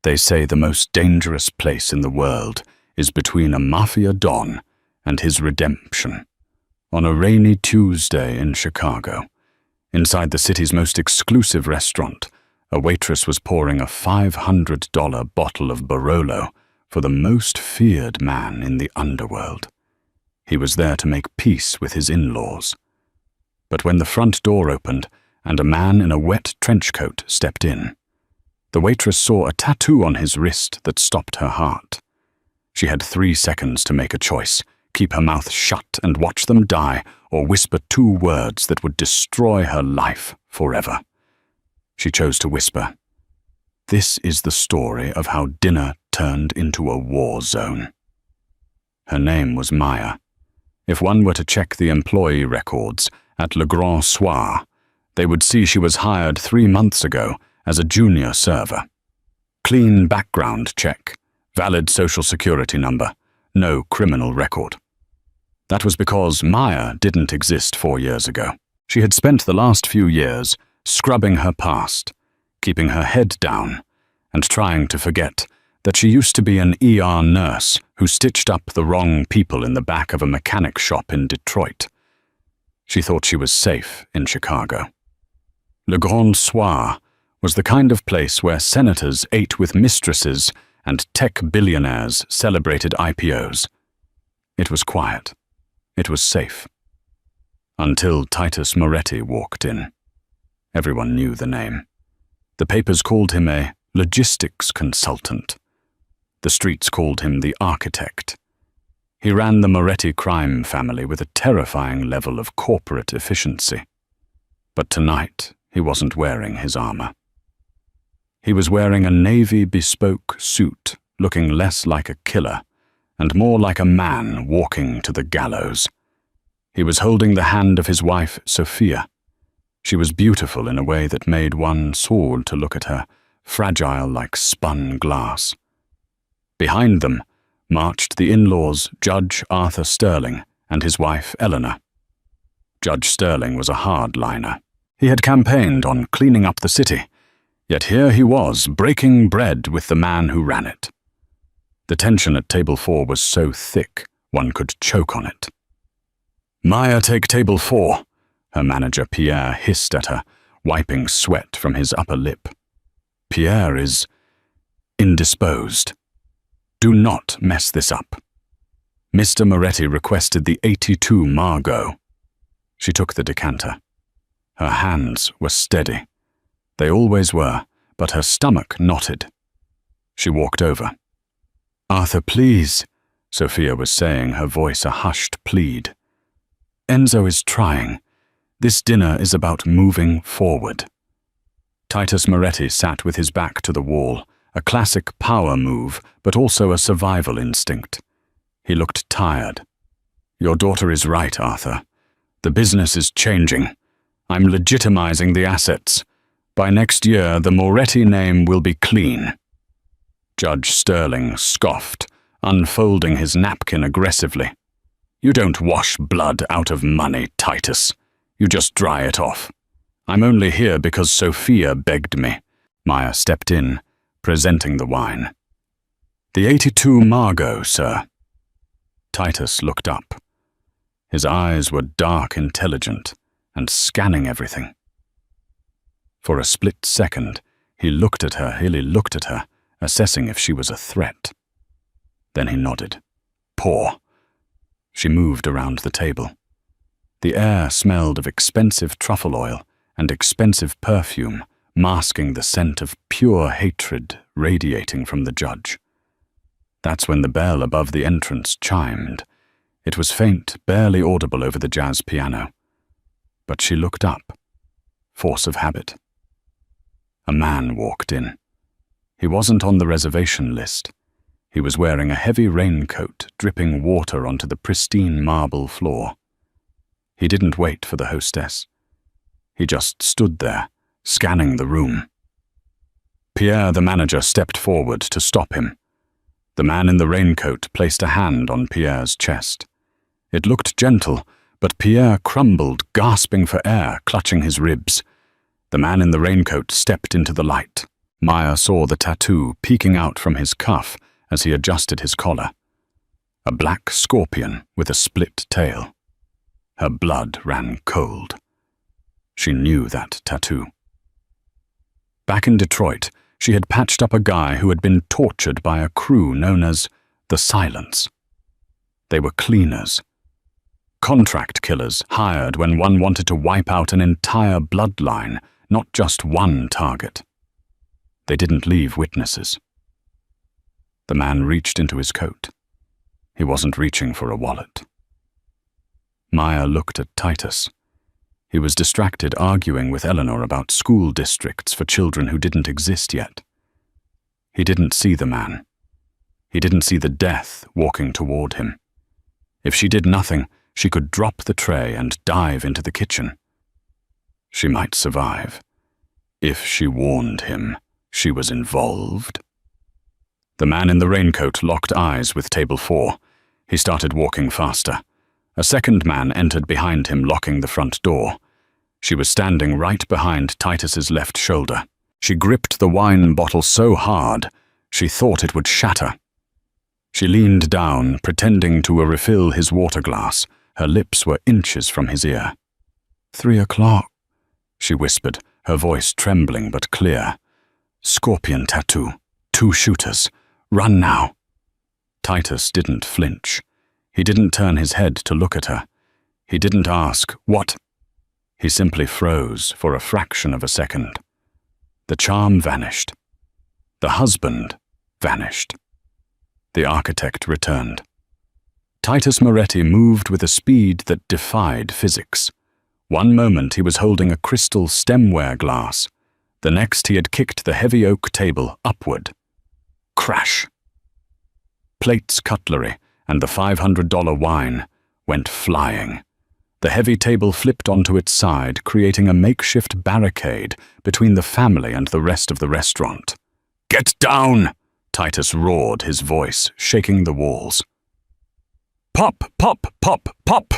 They say the most dangerous place in the world is between a Mafia don and his redemption. On a rainy Tuesday in Chicago, inside the city's most exclusive restaurant, a waitress was pouring a $500 bottle of Barolo for the most feared man in the underworld. He was there to make peace with his in-laws. But when the front door opened and a man in a wet trench coat stepped in, the waitress saw a tattoo on his wrist that stopped her heart. She had 3 seconds to make a choice: keep her mouth shut and watch them die, or whisper 2 words that would destroy her life forever. She chose to whisper. This is the story of how dinner turned into a war zone. Her name was Maya. If one were to check the employee records at Le Grand Soir, they would see she was hired 3 months ago as a junior server. Clean background check, valid social security number, no criminal record. That was because Maya didn't exist 4 years ago. She had spent the last few years scrubbing her past, keeping her head down, and trying to forget that she used to be an ER nurse who stitched up the wrong people in the back of a mechanic shop in Detroit. She thought she was safe in Chicago. Le Grand Soir was the kind of place where senators ate with mistresses and tech billionaires celebrated IPOs. It was quiet. It was safe. Until Titus Moretti walked in. Everyone knew the name. The papers called him a logistics consultant. The streets called him the architect. He ran the Moretti crime family with a terrifying level of corporate efficiency. But tonight, he wasn't wearing his armor. He was wearing a navy bespoke suit, looking less like a killer and more like a man walking to the gallows. He was holding the hand of his wife, Sophia. She was beautiful in a way that made one sore to look at her, fragile like spun glass. Behind them marched the in-laws Judge Arthur Sterling and his wife Eleanor. Judge Sterling was a hardliner. He had campaigned on cleaning up the city, yet here he was, breaking bread with the man who ran it. The tension at table 4 was so thick, one could choke on it. "Maya, take table 4, her manager Pierre hissed at her, wiping sweat from his upper lip. Pierre is indisposed. Do not mess this up. Mr. Moretti requested the 82 Margot. She took the decanter. Her hands were steady. They always were, but her stomach knotted. She walked over. "Arthur, please," Sophia was saying, her voice a hushed plead. "Enzo is trying. This dinner is about moving forward." Titus Moretti sat with his back to the wall, a classic power move, but also a survival instinct. He looked tired. "Your daughter is right, Arthur. The business is changing. I'm legitimizing the assets. By next year, the Moretti name will be clean." Judge Sterling scoffed, unfolding his napkin aggressively. "You don't wash blood out of money, Titus. You just dry it off. I'm only here because Sophia begged me." Maya stepped in, presenting the wine. "The 82 Margot, sir." Titus looked up. His eyes were dark intelligent and scanning everything. For a split second, he looked at her, assessing if she was a threat. Then he nodded. "Pour." She moved around the table. The air smelled of expensive truffle oil and expensive perfume, masking the scent of pure hatred radiating from the judge. That's when the bell above the entrance chimed. It was faint, barely audible over the jazz piano. But she looked up. Force of habit. A man walked in. He wasn't on the reservation list. He was wearing a heavy raincoat, dripping water onto the pristine marble floor. He didn't wait for the hostess. He just stood there, scanning the room. Pierre, the manager, stepped forward to stop him. The man in the raincoat placed a hand on Pierre's chest. It looked gentle, but Pierre crumbled, gasping for air, clutching his ribs. The man in the raincoat stepped into the light. Maya saw the tattoo peeking out from his cuff as he adjusted his collar. A black scorpion with a split tail. Her blood ran cold. She knew that tattoo. Back in Detroit, she had patched up a guy who had been tortured by a crew known as the Silence. They were cleaners. Contract killers hired when one wanted to wipe out an entire bloodline, not just one target. They didn't leave witnesses. The man reached into his coat. He wasn't reaching for a wallet. Maya looked at Titus. He was distracted arguing with Eleanor about school districts for children who didn't exist yet. He didn't see the man. He didn't see the death walking toward him. If she did nothing, she could drop the tray and dive into the kitchen. She might survive. If she warned him, she was involved. The man in the raincoat locked eyes with table 4. He started walking faster. A second man entered behind him, locking the front door. She was standing right behind Titus's left shoulder. She gripped the wine bottle so hard, she thought it would shatter. She leaned down, pretending to refill his water glass. Her lips were inches from his ear. 3 o'clock, she whispered, her voice trembling but clear. Scorpion tattoo. 2 shooters. Run now. Titus didn't flinch. He didn't turn his head to look at her. He didn't ask, what? He simply froze for a fraction of a second. The charm vanished. The husband vanished. The architect returned. Titus Moretti moved with a speed that defied physics. One moment he was holding a crystal stemware glass. The next he had kicked the heavy oak table upward. Crash. Plates, cutlery, and the $500 wine went flying. The heavy table flipped onto its side, creating a makeshift barricade between the family and the rest of the restaurant. "Get down!" Titus roared, his voice shaking the walls. Pop, pop, pop, pop!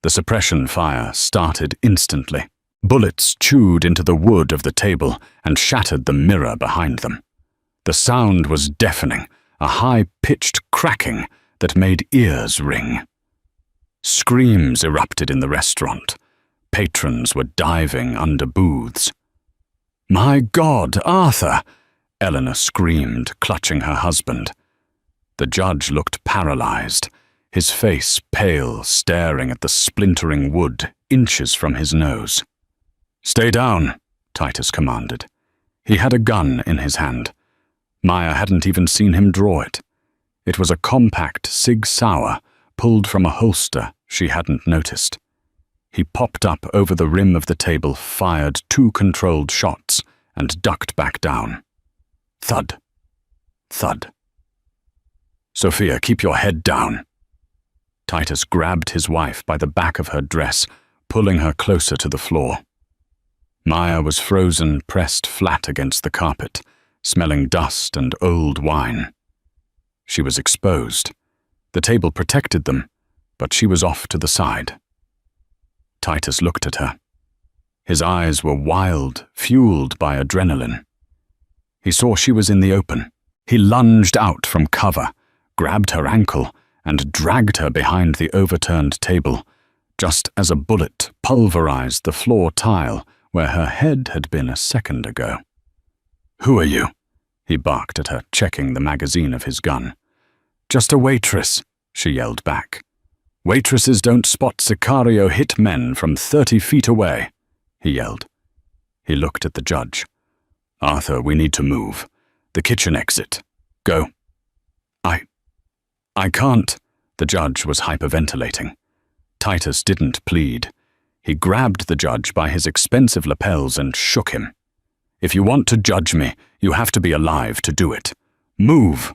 The suppression fire started instantly. Bullets chewed into the wood of the table and shattered the mirror behind them. The sound was deafening, a high-pitched cracking that made ears ring. Screams erupted in the restaurant. Patrons were diving under booths. "My God, Arthur!" Eleanor screamed, clutching her husband. The judge looked paralyzed, his face pale, staring at the splintering wood inches from his nose. "Stay down," Titus commanded. He had a gun in his hand. Maya hadn't even seen him draw it. It was a compact Sig Sauer, pulled from a holster she hadn't noticed. He popped up over the rim of the table, fired 2 controlled shots, and ducked back down. Thud. Thud. "Sophia, keep your head down." Titus grabbed his wife by the back of her dress, pulling her closer to the floor. Maya was frozen, pressed flat against the carpet, smelling dust and old wine. She was exposed. The table protected them, but she was off to the side. Titus looked at her. His eyes were wild, fueled by adrenaline. He saw she was in the open. He lunged out from cover, grabbed her ankle, and dragged her behind the overturned table, just as a bullet pulverized the floor tile where her head had been a second ago. "Who are you?" he barked at her, checking the magazine of his gun. "Just a waitress," she yelled back. "Waitresses don't spot Sicario hitmen from 30 feet away," he yelled. He looked at the judge. "Arthur, we need to move. The kitchen exit. Go." I can't." The judge was hyperventilating. Titus didn't plead. He grabbed the judge by his expensive lapels and shook him. "If you want to judge me, you have to be alive to do it. Move!"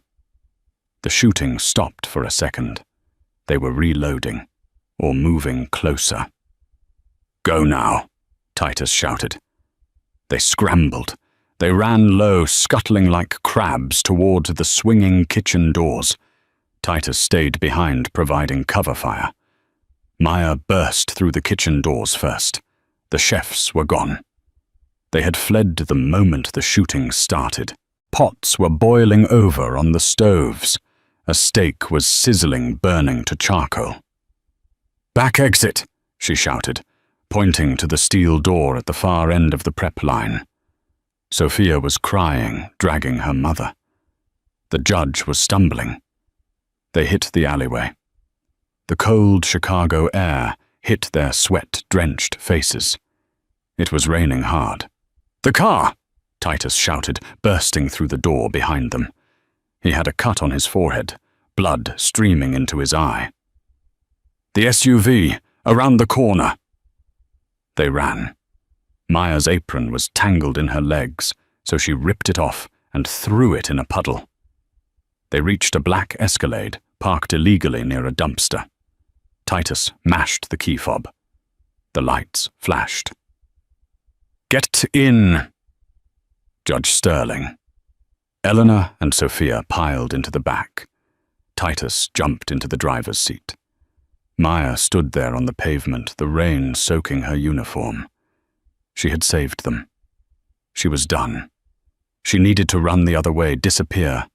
The shooting stopped for a second. They were reloading, or moving closer. "Go now," Titus shouted. They scrambled. They ran low, scuttling like crabs toward the swinging kitchen doors. Titus stayed behind, providing cover fire. Maya burst through the kitchen doors first. The chefs were gone. They had fled the moment the shooting started. Pots were boiling over on the stoves. A steak was sizzling, burning to charcoal. "Back exit," she shouted, pointing to the steel door at the far end of the prep line. Sophia was crying, dragging her mother. The judge was stumbling. They hit the alleyway. The cold Chicago air hit their sweat-drenched faces. It was raining hard. "The car!" Titus shouted, bursting through the door behind them. He had a cut on his forehead, blood streaming into his eye. "The SUV, around the corner." They ran. Maya's apron was tangled in her legs, so she ripped it off and threw it in a puddle. They reached a black Escalade, parked illegally near a dumpster. Titus mashed the key fob. The lights flashed. "Get in!" Judge Sterling. Eleanor and Sophia piled into the back. Titus jumped into the driver's seat. Maya stood there on the pavement, the rain soaking her uniform. She had saved them. She was done. She needed to run the other way, disappear,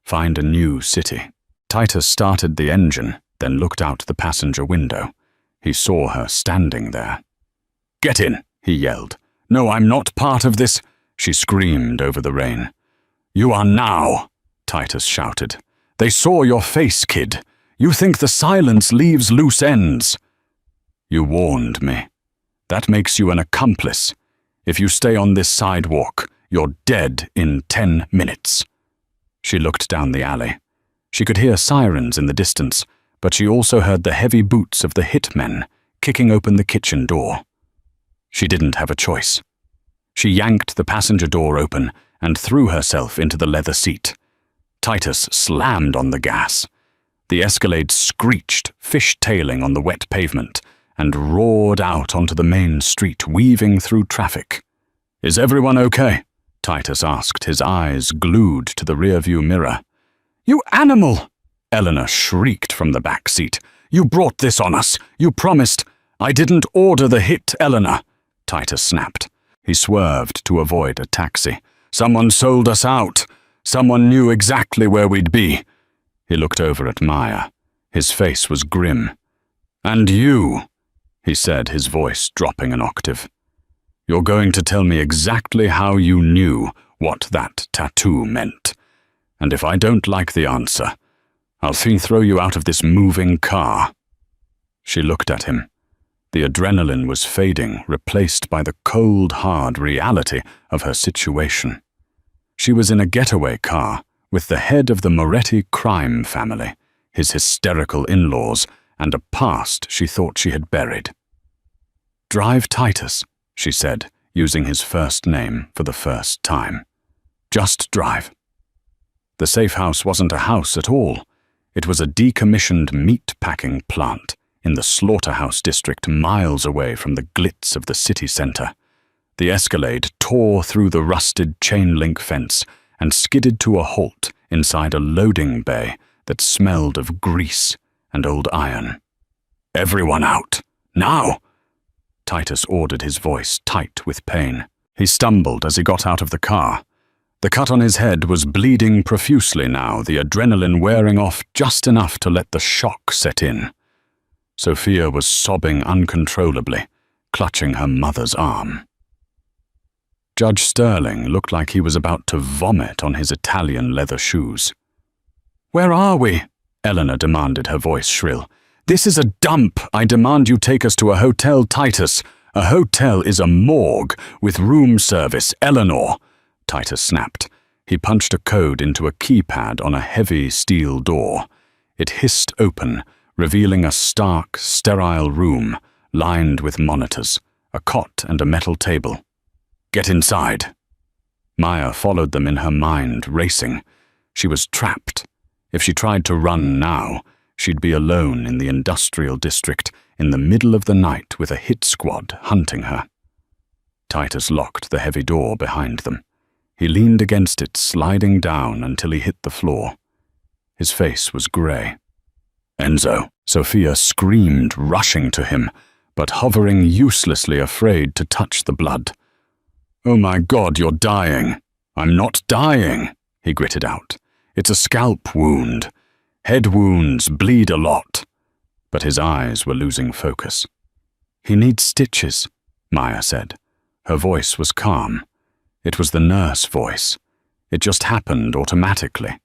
find a new city. Titus started the engine, then looked out the passenger window. He saw her standing there. "Get in," he yelled. "No, I'm not part of this," she screamed over the rain. "You are now," Titus shouted. "They saw your face, kid. You think the silence leaves loose ends." "You warned me. That makes you an accomplice. If you stay on this sidewalk, you're dead in 10 minutes. She looked down the alley. She could hear sirens in the distance, but she also heard the heavy boots of the hitmen kicking open the kitchen door. She didn't have a choice. She yanked the passenger door open and threw herself into the leather seat. Titus slammed on the gas. The Escalade screeched, fishtailing on the wet pavement, and roared out onto the main street, weaving through traffic. "Is everyone okay?" Titus asked, his eyes glued to the rearview mirror. "You animal!" Eleanor shrieked from the back seat. "You brought this on us. You promised." "I didn't order the hit, Eleanor," Titus snapped. He swerved to avoid a taxi. "Someone sold us out. Someone knew exactly where we'd be." He looked over at Maya. His face was grim. "And you," he said, his voice dropping an octave. "You're going to tell me exactly how you knew what that tattoo meant. And if I don't like the answer, I'll throw you out of this moving car." She looked at him. The adrenaline was fading, replaced by the cold, hard reality of her situation. She was in a getaway car with the head of the Moretti crime family, his hysterical in-laws, and a past she thought she had buried. "Drive Titus," she said, using his first name for the first time. "Just drive." The safe house wasn't a house at all. It was a decommissioned meat-packing plant in the slaughterhouse district miles away from the glitz of the city center. The Escalade tore through the rusted chain-link fence and skidded to a halt inside a loading bay that smelled of grease and old iron. "Everyone out, now!" Titus ordered, his voice tight with pain. He stumbled as he got out of the car. The cut on his head was bleeding profusely now, the adrenaline wearing off just enough to let the shock set in. Sophia was sobbing uncontrollably, clutching her mother's arm. Judge Sterling looked like he was about to vomit on his Italian leather shoes. "Where are we?" Eleanor demanded, her voice shrill. "This is a dump. I demand you take us to a hotel, Titus. A hotel is a morgue with room service, Eleanor," Titus snapped. He punched a code into a keypad on a heavy steel door. It hissed open, revealing a stark, sterile room lined with monitors, a cot and a metal table. "Get inside." Maya followed them in her mind, racing. She was trapped. If she tried to run now, she'd be alone in the industrial district in the middle of the night with a hit squad hunting her. Titus locked the heavy door behind them. He leaned against it, sliding down until he hit the floor. His face was grey. "Enzo," Sophia screamed, rushing to him, but hovering uselessly, afraid to touch the blood. "Oh my God, you're dying." "I'm not dying," he gritted out. "It's a scalp wound. Head wounds bleed a lot." But his eyes were losing focus. "He needs stitches," Maya said. Her voice was calm. It was the nurse voice. It just happened automatically.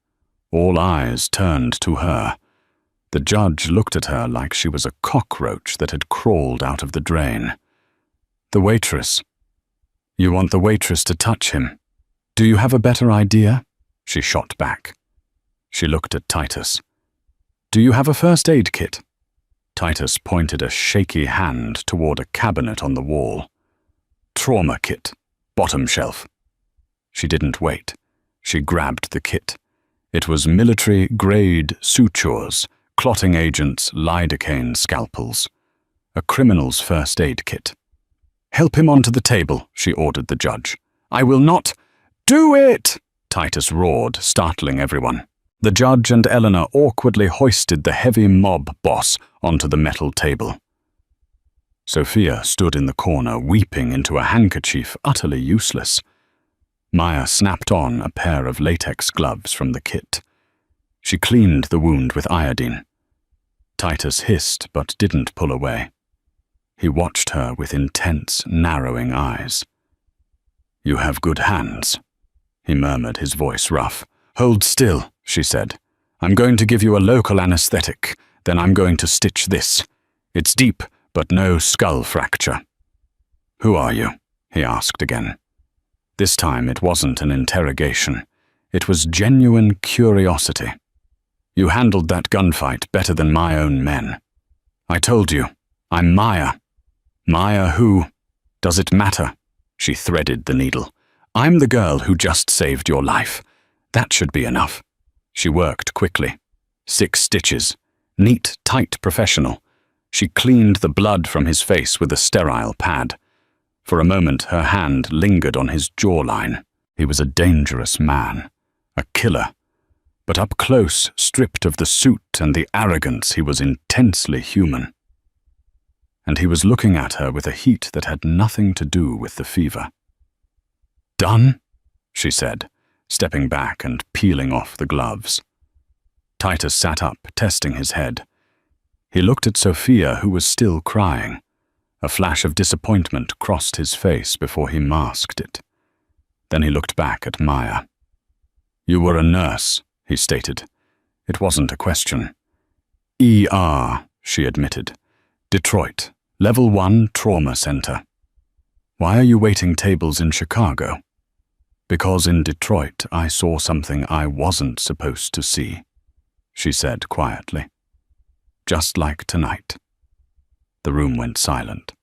All eyes turned to her. The judge looked at her like she was a cockroach that had crawled out of the drain. "The waitress. You want the waitress to touch him. Do you have a better idea?" She shot back. She looked at Titus. "Do you have a first aid kit?" Titus pointed a shaky hand toward a cabinet on the wall. "Trauma kit. Bottom shelf." She didn't wait. She grabbed the kit. It was military-grade sutures, clotting agents, lidocaine scalpels. A criminal's first aid kit. "Help him onto the table," she ordered the judge. "I will not—" "Do it!" Titus roared, startling everyone. The judge and Eleanor awkwardly hoisted the heavy mob boss onto the metal table. Sophia stood in the corner, weeping into a handkerchief utterly useless. Maya snapped on a pair of latex gloves from the kit. She cleaned the wound with iodine. Titus hissed but didn't pull away. He watched her with intense, narrowing eyes. "You have good hands," he murmured, his voice rough. "Hold still," she said. "I'm going to give you a local anesthetic, then I'm going to stitch this. It's deep, but no skull fracture." "Who are you?" he asked again. This time it wasn't an interrogation. It was genuine curiosity. "You handled that gunfight better than my own men." "I told you, I'm Maya." "Maya who? Does it matter?" She threaded the needle. "I'm the girl who just saved your life. That should be enough." She worked quickly. 6 stitches. Neat, tight, professional. She cleaned the blood from his face with a sterile pad. For a moment, her hand lingered on his jawline. He was a dangerous man. A killer. But up close, stripped of the suit and the arrogance, he was intensely human. And he was looking at her with a heat that had nothing to do with the fever. "Done?" she said, stepping back and peeling off the gloves. Titus sat up, testing his head. He looked at Sophia, who was still crying. A flash of disappointment crossed his face before he masked it. Then he looked back at Maya. "You were a nurse," he stated. It wasn't a question. "ER," she admitted. "Detroit, Level 1 Trauma Center." "Why are you waiting tables in Chicago?" "Because in Detroit I saw something I wasn't supposed to see," she said quietly. "Just like tonight." The room went silent.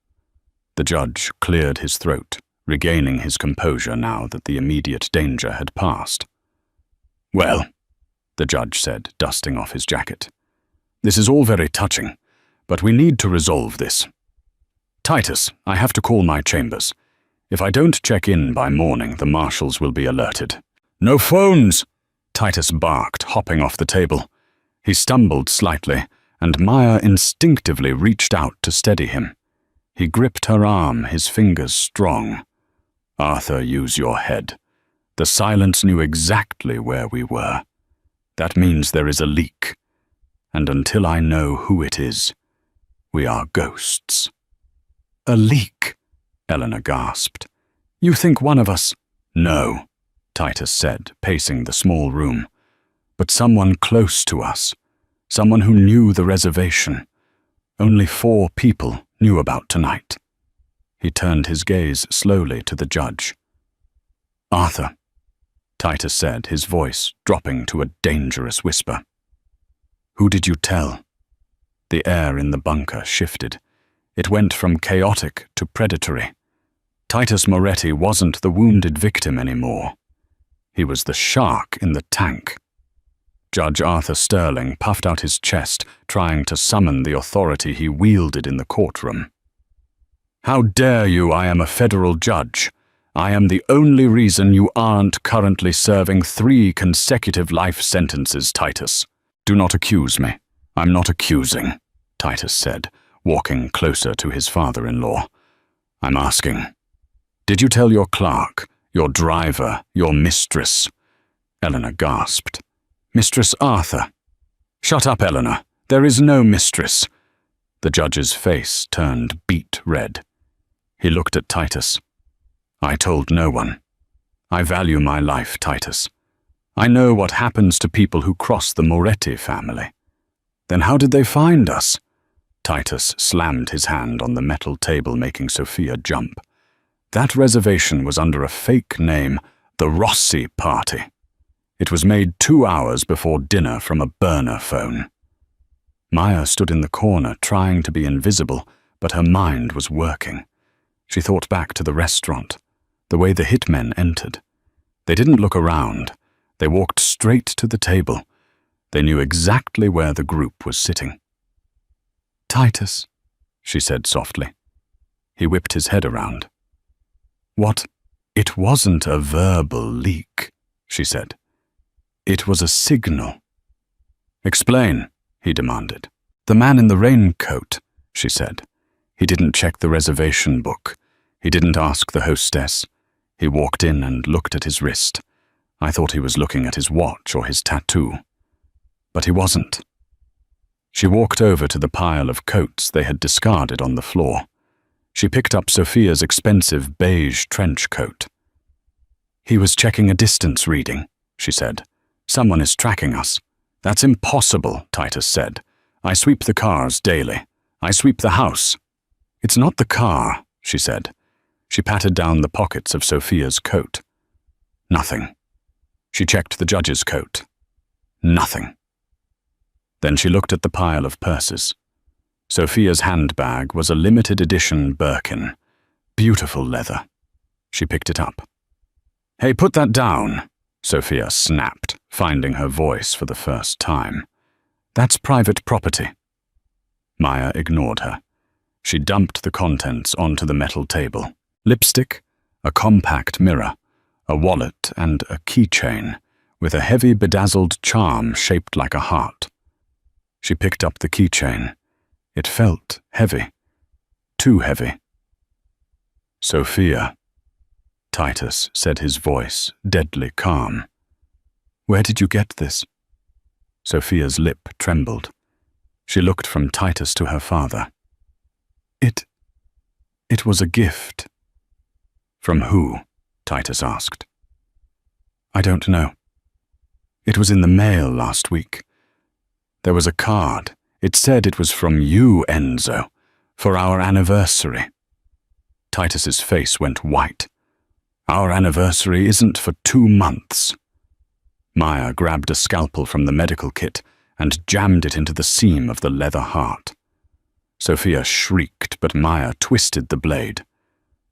The judge cleared his throat, regaining his composure now that the immediate danger had passed. "Well," the judge said, dusting off his jacket, "this is all very touching, but we need to resolve this. Titus, I have to call my chambers. If I don't check in by morning, the marshals will be alerted." "No phones!" Titus barked, hopping off the table. He stumbled slightly, and Maya instinctively reached out to steady him. He gripped her arm, his fingers strong. "Arthur, use your head. The silence knew exactly where we were. That means there is a leak. And until I know who it is, we are ghosts." "A leak?" Eleanor gasped. "You think one of us—" "No," Titus said, pacing the small room. "But someone close to us. Someone who knew the reservation. Only 4 people knew about tonight." He turned his gaze slowly to the judge. "Arthur," Titus said, his voice dropping to a dangerous whisper. "Who did you tell?" The air in the bunker shifted. It went from chaotic to predatory. Titus Moretti wasn't the wounded victim anymore. He was the shark in the tank. Judge Arthur Sterling puffed out his chest, trying to summon the authority he wielded in the courtroom. "How dare you? I am a federal judge. I am the only reason you aren't currently serving 3 consecutive life sentences, Titus. Do not accuse me. I'm not accusing," Titus said, walking closer to his father-in-law. "I'm asking, Did you tell your clerk, your driver, your mistress? Eleanor gasped. Mistress Arthur. Shut up, Eleanor. There is no mistress. The judge's face turned beet red. He looked at Titus. I told no one. I value my life, Titus. I know what happens to people who cross the Moretti family. Then how did they find us? Titus slammed his hand on the metal table, making Sophia jump. That reservation was under a fake name, the Rossi Party. It was made 2 hours before dinner from a burner phone. Maya stood in the corner, trying to be invisible, but her mind was working. She thought back to the restaurant, the way the hitmen entered. They didn't look around. They walked straight to the table. They knew exactly where the group was sitting. Titus, she said softly. He whipped his head around. What? It wasn't a verbal leak, she said. It was a signal. Explain, he demanded. The man in the raincoat, she said. He didn't check the reservation book. He didn't ask the hostess. He walked in and looked at his wrist. I thought he was looking at his watch or his tattoo. But he wasn't. She walked over to the pile of coats they had discarded on the floor. She picked up Sophia's expensive beige trench coat. He was checking a distance reading, she said. Someone is tracking us. That's impossible, Titus said. I sweep the cars daily. I sweep the house. It's not the car, she said. She patted down the pockets of Sophia's coat. Nothing. She checked the judge's coat. Nothing. Then she looked at the pile of purses. Sophia's handbag was a limited edition Birkin. Beautiful leather. She picked it up. Hey, put that down, Sophia snapped, finding her voice for the first time. That's private property. Maya ignored her. She dumped the contents onto the metal table. Lipstick, a compact mirror, a wallet, and a keychain with a heavy bedazzled charm shaped like a heart. She picked up the keychain. It felt heavy. Too heavy. Sophia, Titus said, his voice deadly calm. Where did you get this? Sophia's lip trembled. She looked from Titus to her father. It was a gift. From who? Titus asked. I don't know. It was in the mail last week. There was a card. It said it was from you, Enzo, for our anniversary. Titus's face went white. Our anniversary isn't for 2 months. Maya grabbed a scalpel from the medical kit and jammed it into the seam of the leather heart. Sophia shrieked, but Maya twisted the blade.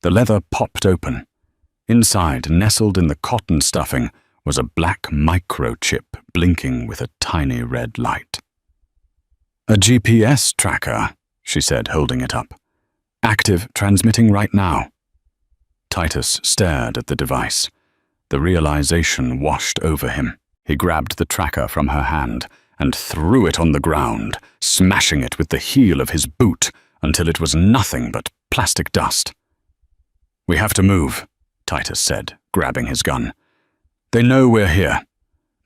The leather popped open. Inside, nestled in the cotton stuffing, was a black microchip blinking with a tiny red light. A GPS tracker, she said, holding it up. Active, transmitting right now. Titus stared at the device. The realization washed over him. He grabbed the tracker from her hand and threw it on the ground, smashing it with the heel of his boot until it was nothing but plastic dust. We have to move, Titus said, grabbing his gun. They know we're here.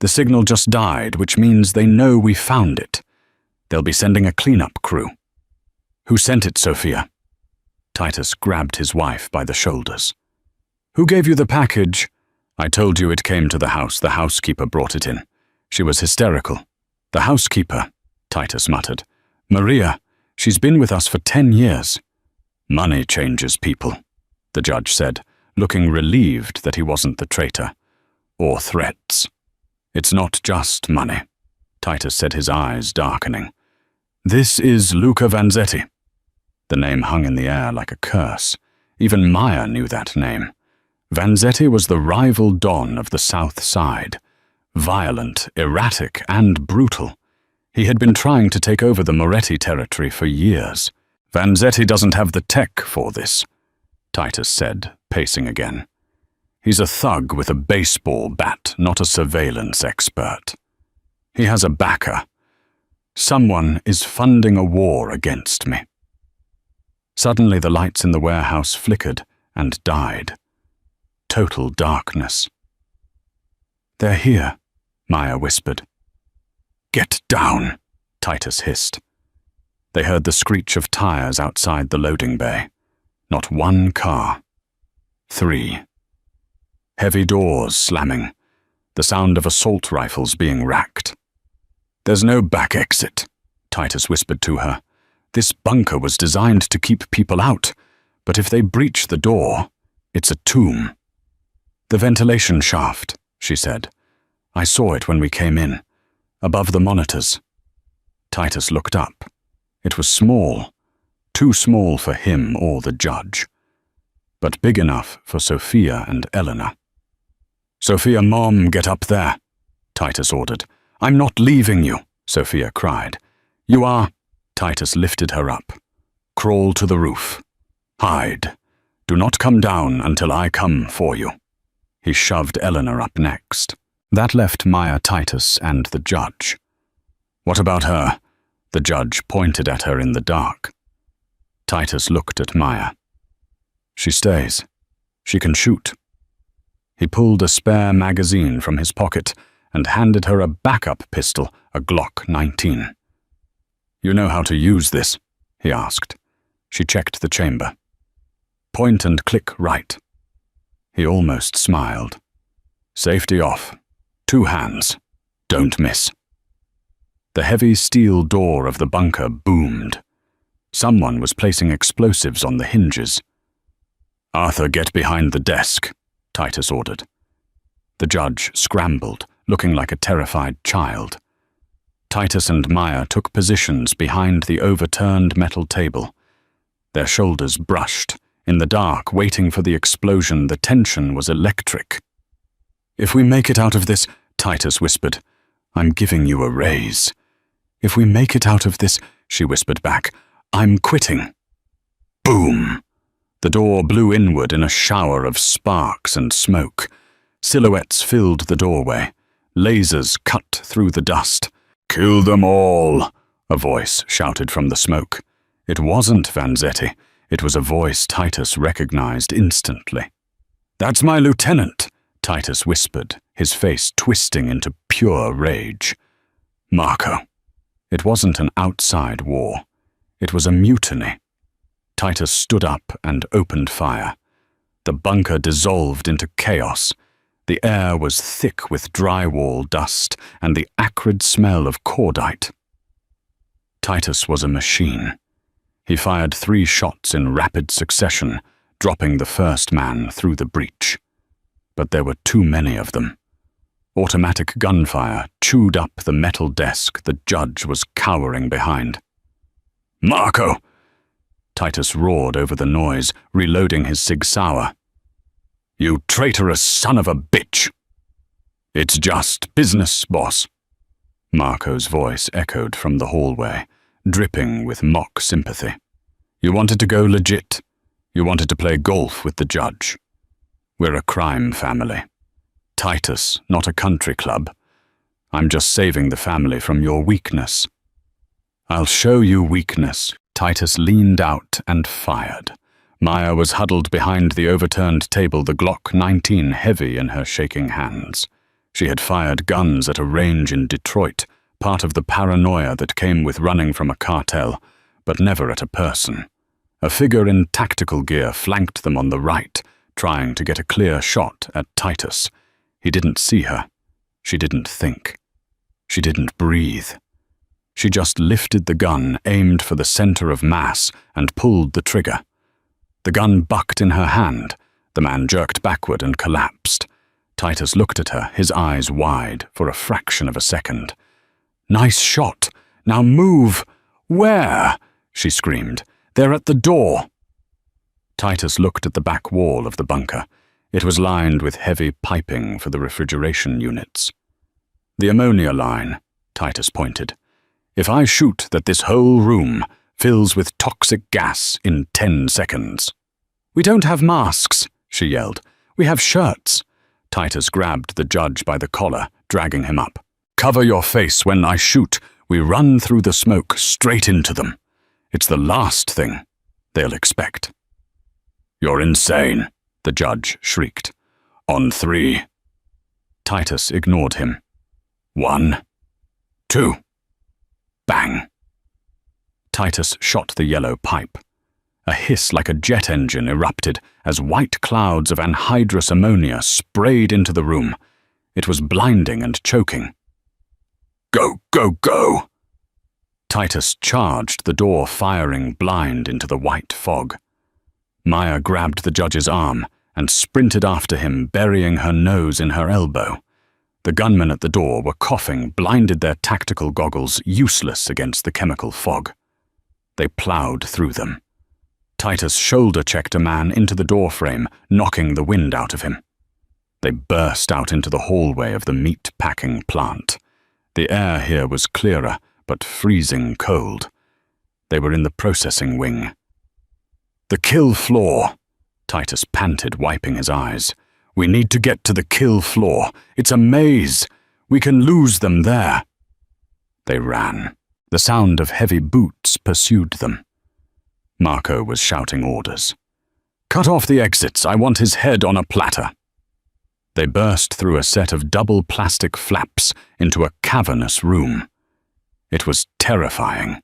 The signal just died, which means they know we found it. They'll be sending a cleanup crew. Who sent it, Sophia? Titus grabbed his wife by the shoulders. Who gave you the package? I told you it came to the house. The housekeeper brought it in. She was hysterical. The housekeeper, Titus muttered. Maria, she's been with us for 10 years. Money changes people, the judge said, looking relieved that he wasn't the traitor. Or threats. It's not just money, Titus said, his eyes darkening. This is Luca Vanzetti. The name hung in the air like a curse. Even Maya knew that name. Vanzetti was the rival Don of the South Side. Violent, erratic, and brutal. He had been trying to take over the Moretti territory for years. Vanzetti doesn't have the tech for this, Titus said, pacing again. He's a thug with a baseball bat, not a surveillance expert. He has a backer. Someone is funding a war against me. Suddenly the lights in the warehouse flickered, and died. Total darkness. "They're here," Maya whispered. "Get down," Titus hissed. They heard the screech of tires outside the loading bay. Not one car. 3. Heavy doors slamming. The sound of assault rifles being racked. "There's no back exit," Titus whispered to her. "This bunker was designed to keep people out, but if they breach the door, it's a tomb." "The ventilation shaft," she said. "I saw it when we came in, above the monitors." Titus looked up. It was small, too small for him or the judge, but big enough for Sophia and Eleanor. "Sophia, Mom, get up there," Titus ordered. "I'm not leaving you," Sophia cried. "You are—" Titus lifted her up. "Crawl to the roof. Hide. Do not come down until I come for you." He shoved Eleanor up next. That left Maya, Titus, and the judge. "What about her?" The judge pointed at her in the dark. Titus looked at Maya. "She stays. She can shoot." He pulled a spare magazine from his pocket and handed her a backup pistol, a Glock 19. "You know how to use this?" he asked. She checked the chamber. "Point and click right." He almost smiled. "Safety off. 2 hands. Don't miss." The heavy steel door of the bunker boomed. Someone was placing explosives on the hinges. "Arthur, get behind the desk," Titus ordered. The judge scrambled, looking like a terrified child. Titus and Maya took positions behind the overturned metal table. Their shoulders brushed. In the dark, waiting for the explosion, the tension was electric. "If we make it out of this," Titus whispered, "I'm giving you a raise." "If we make it out of this," she whispered back, "I'm quitting." Boom! The door blew inward in a shower of sparks and smoke. Silhouettes filled the doorway. Lasers cut through the dust. "Kill them all," a voice shouted from the smoke. It wasn't Vanzetti. It was a voice Titus recognized instantly. "That's my lieutenant," Titus whispered, his face twisting into pure rage. "Marco." It wasn't an outside war. It was a mutiny. Titus stood up and opened fire. The bunker dissolved into chaos. The air was thick with drywall dust and the acrid smell of cordite. Titus was a machine. He fired 3 shots in rapid succession, dropping the first man through the breach. But there were too many of them. Automatic gunfire chewed up the metal desk the judge was cowering behind. "Marco!" Titus roared over the noise, reloading his Sig Sauer. "You traitorous son of a bitch!" "It's just business, boss." Marco's voice echoed from the hallway, dripping with mock sympathy. "You wanted to go legit. You wanted to play golf with the judge. We're a crime family. Titus, not a country club. I'm just saving the family from your weakness." "I'll show you weakness." Titus leaned out and fired. Maya was huddled behind the overturned table, the Glock 19 heavy in her shaking hands. She had fired guns at a range in Detroit, part of the paranoia that came with running from a cartel, but never at a person. A figure in tactical gear flanked them on the right, trying to get a clear shot at Titus. He didn't see her. She didn't think. She didn't breathe. She just lifted the gun, aimed for the center of mass, and pulled the trigger. The gun bucked in her hand. The man jerked backward and collapsed. Titus looked at her, his eyes wide, for a fraction of a second. "Nice shot. Now move." "Where?" she screamed. "They're at the door." Titus looked at the back wall of the bunker. It was lined with heavy piping for the refrigeration units. "The ammonia line," Titus pointed. "If I shoot that this whole room fills with toxic gas in 10 seconds. "We don't have masks," she yelled. "We have shirts." Titus grabbed the judge by the collar, dragging him up. "Cover your face when I shoot. We run through the smoke straight into them. It's the last thing they'll expect." "You're insane," the judge shrieked. "On 3. Titus ignored him. 1, 2. Bang. Titus shot the yellow pipe. A hiss like a jet engine erupted as white clouds of anhydrous ammonia sprayed into the room. It was blinding and choking. "Go, go, go!" Titus charged, the door firing blind into the white fog. Maya grabbed the judge's arm and sprinted after him, burying her nose in her elbow. The gunmen at the door were coughing, blinded their tactical goggles useless against the chemical fog. They plowed through them. Titus shoulder-checked a man into the doorframe, knocking the wind out of him. They burst out into the hallway of the meat-packing plant. The air here was clearer, but freezing cold. They were in the processing wing. "The kill floor," Titus panted, wiping his eyes. "We need to get to the kill floor. It's a maze. We can lose them there." They ran. The sound of heavy boots pursued them. Marco was shouting orders. "Cut off the exits. I want his head on a platter." They burst through a set of double plastic flaps into a cavernous room. It was terrifying.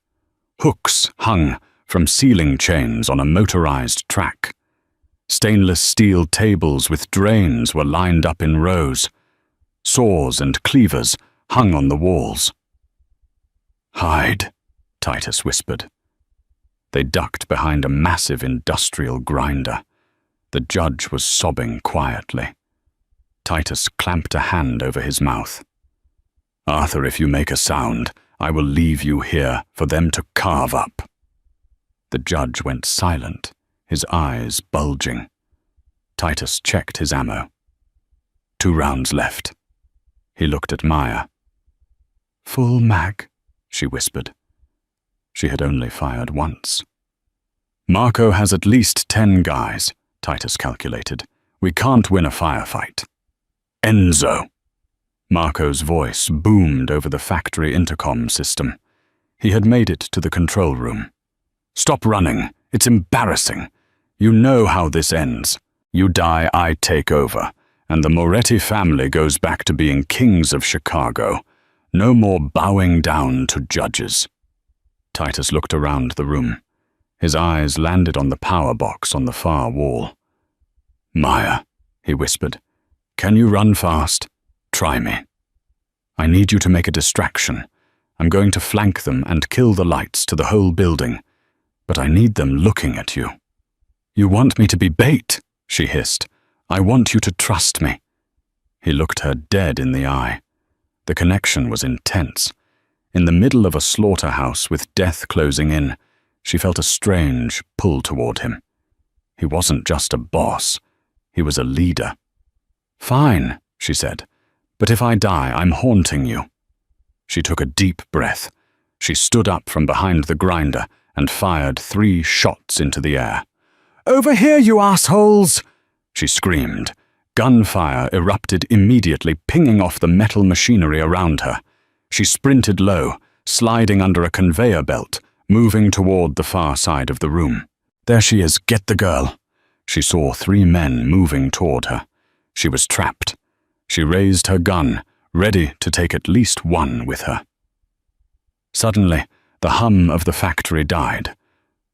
Hooks hung from ceiling chains on a motorized track. Stainless steel tables with drains were lined up in rows. Saws and cleavers hung on the walls. "Hide," Titus whispered. They ducked behind a massive industrial grinder. The judge was sobbing quietly. Titus clamped a hand over his mouth. "Arthur, if you make a sound, I will leave you here for them to carve up." The judge went silent, his eyes bulging. Titus checked his ammo. 2 rounds left. He looked at Maya. "Full mag," she whispered. She had only fired once. "Marco has at least 10 guys," Titus calculated. "We can't win a firefight." "Enzo!" Marco's voice boomed over the factory intercom system. He had made it to the control room. "Stop running. It's embarrassing. You know how this ends. You die, I take over, and the Moretti family goes back to being kings of Chicago. No more bowing down to judges." Titus looked around the room. His eyes landed on the power box on the far wall. "Maya," he whispered, "can you run fast? Try me. I need you to make a distraction. I'm going to flank them and kill the lights to the whole building, but I need them looking at you." "You want me to be bait?" she hissed. "I want you to trust me." He looked her dead in the eye. The connection was intense. In the middle of a slaughterhouse with death closing in, she felt a strange pull toward him. He wasn't just a boss. He was a leader. "Fine," she said, "but if I die, I'm haunting you." She took a deep breath. She stood up from behind the grinder and fired 3 shots into the air. "Over here, you assholes!" she screamed. Gunfire erupted immediately, pinging off the metal machinery around her. She sprinted low, sliding under a conveyor belt, moving toward the far side of the room. "There she is, get the girl." She saw 3 men moving toward her. She was trapped. She raised her gun, ready to take at least one with her. Suddenly, the hum of the factory died.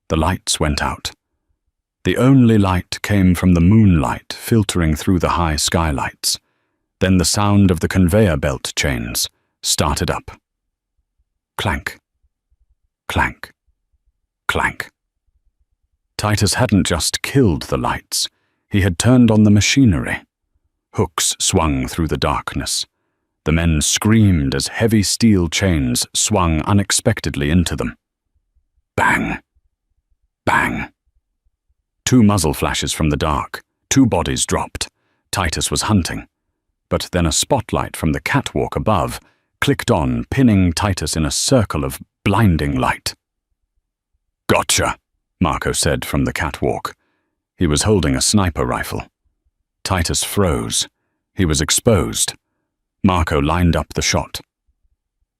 The lights went out. The only light came from the moonlight filtering through the high skylights. Then the sound of the conveyor belt chains started up. Clank, clank, clank. Titus hadn't just killed the lights. He had turned on the machinery. Hooks swung through the darkness. The men screamed as heavy steel chains swung unexpectedly into them. Bang! Bang! 2 muzzle flashes from the dark. 2 bodies dropped. Titus was hunting. But then a spotlight from the catwalk above clicked on, pinning Titus in a circle of blinding light. "Gotcha," Marco said from the catwalk. He was holding a sniper rifle. Titus froze. He was exposed. Marco lined up the shot.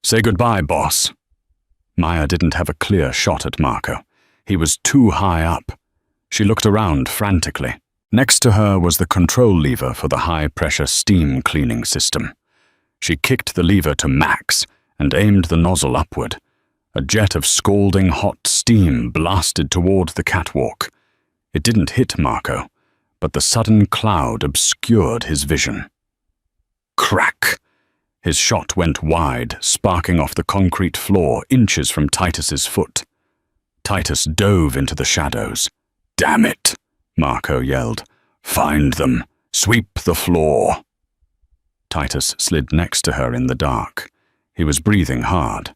"Say goodbye, boss." Maya didn't have a clear shot at Marco. He was too high up. She looked around frantically. Next to her was the control lever for the high-pressure steam cleaning system. She kicked the lever to max and aimed the nozzle upward. A jet of scalding hot steam blasted toward the catwalk. It didn't hit Marco, but the sudden cloud obscured his vision. Crack! His shot went wide, sparking off the concrete floor inches from Titus's foot. Titus dove into the shadows. "Damn it!" Marco yelled. "Find them! Sweep the floor!" Titus slid next to her in the dark. He was breathing hard.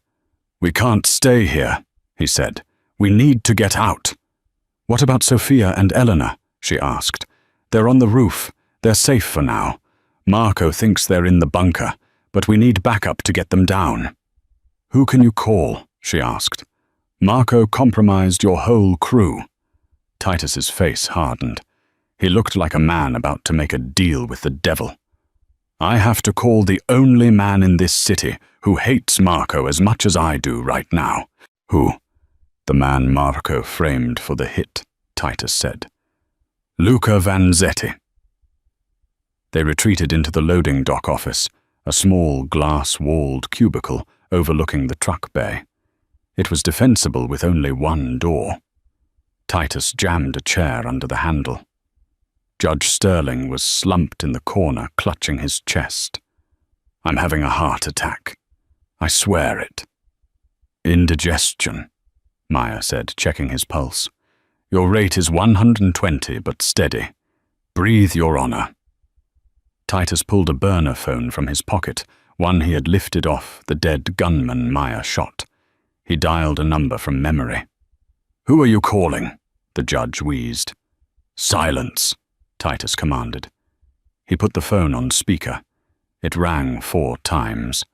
"We can't stay here," he said. "We need to get out." "What about Sophia and Eleanor?" she asked. "They're on the roof. They're safe for now. Marco thinks they're in the bunker, but we need backup to get them down." "Who can you call?" she asked. "Marco compromised your whole crew." Titus's face hardened. He looked like a man about to make a deal with the devil. "I have to call the only man in this city who hates Marco as much as I do right now." "Who?" "The man Marco framed for the hit," Titus said. "Luca Vanzetti." They retreated into the loading dock office, a small glass-walled cubicle overlooking the truck bay. It was defensible with only one door. Titus jammed a chair under the handle. Judge Sterling was slumped in the corner, clutching his chest. "I'm having a heart attack. I swear it." "Indigestion," Maya said, checking his pulse. "Your rate is 120, but steady. Breathe, Your Honor." Titus pulled a burner phone from his pocket, one he had lifted off the dead gunman Maya shot. He dialed a number from memory. "Who are you calling?" the judge wheezed. "Silence," Titus commanded. He put the phone on speaker. It rang 4 times.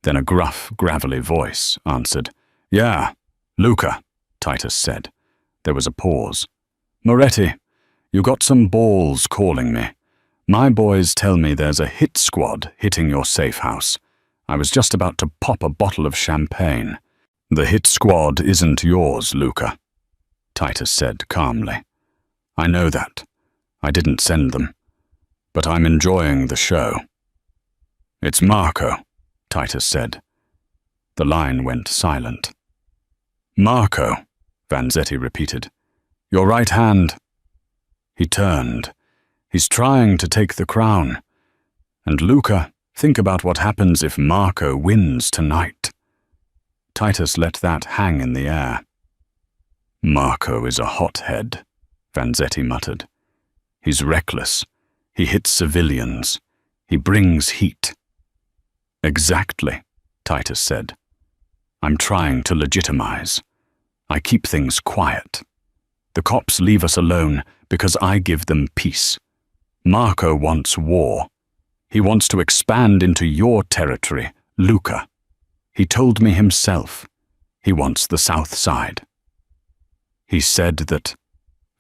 Then a gruff, gravelly voice answered. "Yeah, Luca," Titus said. There was a pause. "Moretti, you got some balls calling me. My boys tell me there's a hit squad hitting your safe house. I was just about to pop a bottle of champagne." "The hit squad isn't yours, Luca," Titus said calmly. "I know that. I didn't send them. But I'm enjoying the show." "It's Marco," Titus said. The line went silent. "Marco," Vanzetti repeated. "Your right hand." He turned. "He's trying to take the crown. And Luca, think about what happens if Marco wins tonight." Titus let that hang in the air. "Marco is a hothead," Vanzetti muttered. "He's reckless. He hits civilians. He brings heat." "Exactly," Titus said. "I'm trying to legitimize. I keep things quiet. The cops leave us alone because I give them peace. Marco wants war. He wants to expand into your territory, Luca. He told me himself. He wants the South Side." "He said that..."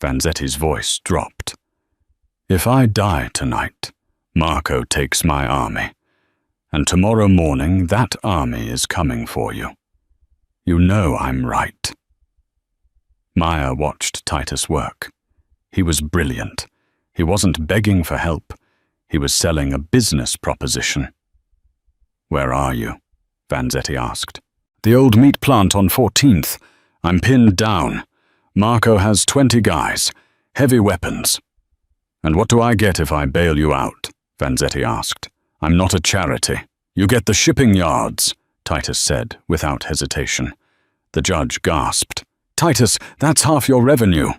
Vanzetti's voice dropped. "If I die tonight, Marco takes my army. And tomorrow morning that army is coming for you. You know I'm right." Maya watched Titus work. He was brilliant. He wasn't begging for help. He was selling a business proposition. "Where are you?" Vanzetti asked. "The old meat plant on 14th. I'm pinned down. Marco has 20 guys. Heavy weapons." "And what do I get if I bail you out?" Vanzetti asked. "I'm not a charity." "You get the shipping yards," Titus said, without hesitation. The judge gasped. "Titus, that's half your revenue."